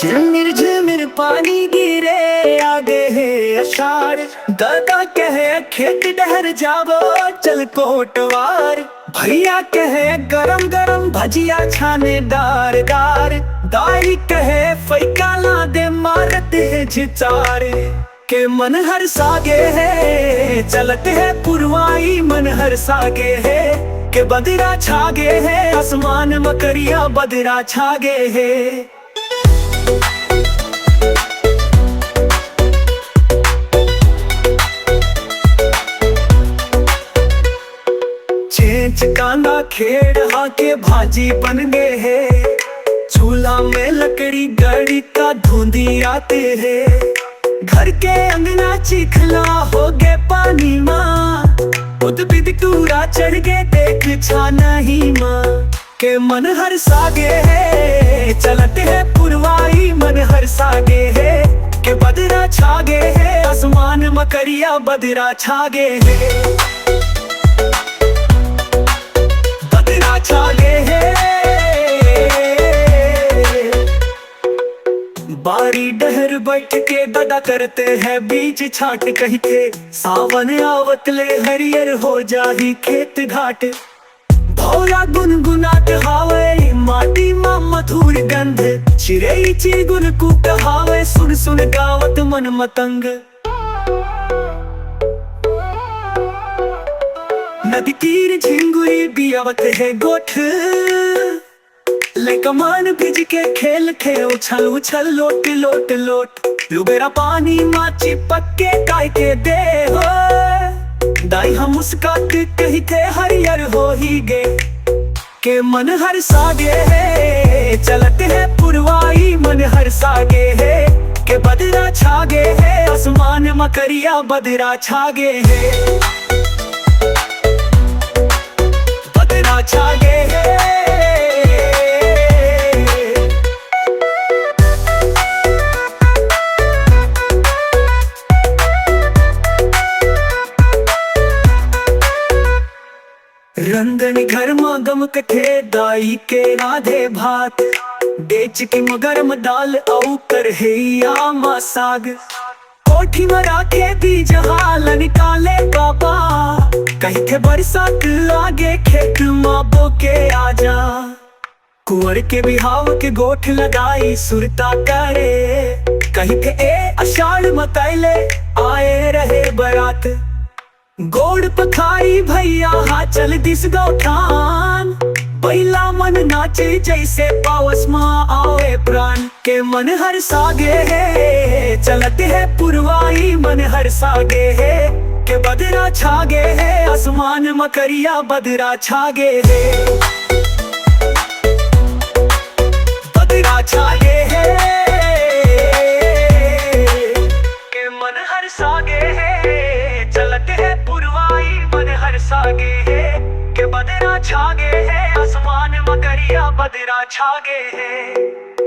झिमिर झिमिर पानी गिरे आगे है अषाढ़। दादा कहे खेत डहर जावो चल कोटवार। भैया कहे गरम गरम भजिया छाने दार दार। दाई कहे फैका ला दे मारते है झिचार। के मन हर सागे है चलते है पुरवाई मन हर सागे है। के बदरा छागे है आसमान मकरिया बदरा छागे है। चेंच कांदा खेड़ हाके भाजी बन गए है। चूल्हा में लकड़ी गड़ी का धुंधी आते है। घर के अंगना चिखला हो गए पानी माँ। उद्भिद टूरा चढ़ गए देख छा नहीं माँ। के मन हर सागे है चलते है पुरवाई मन हर सागे है। के बदरा छागे है आसमान मकरिया बदरा छागे है। बदरा छागे है। बारी डहर बैठ के दादा करते हैं बीज छाट कही थे। सावन आवतले हरियर हो जाही खेत घाट। भौरा गुनगुनात हावे माटी मा मधुर गंध। चिड़ै चिगुन कूक हावे सुन सुन गावत मन मतंग। नदी तीर झिंगुरी बियावत है गोठ। ले कमान भिज के खेल थे उछल उछल लोट लोट लोट। लुबेरा पानी माची पक्के काय के दे हो। दाई हम मुस्कात कही थे हरियर हो ही गे। के मन हर सागे है चलते है पुरवाई मन हर सागे है। के बदरा छागे है आसमान मकरिया बदरा छागे है। बदरा छागे है। रंगनी घर में गम कथे दाई के राधे भात। बेच की मगरम दाल औ कर है या मा साग। कोठी में राखे बीज हाल निकाले बाबा। कही थे बरसात आगे खेत माँ बोके आजा। कुंवर के बिहाव के गोठ लगाई सुरता करे। कही थे ए आषाढ़ मतैले आए रहे बरात। गोड़ पखाई भैया हा चल दिस गौठान। बैला मन नाचे जैसे पावस माँ आवे प्राण। के मन हर सागे है चलते है पुरवाई मन हर सागे है। के बदरा छागे है आसमान मकरिया बदरा छागे है। बदरा छागे है। के मन हर सागे है चलते है पुरवाई मन हर सागे है। के बदरा छागे है आसमान मकरिया बदरा छागे है।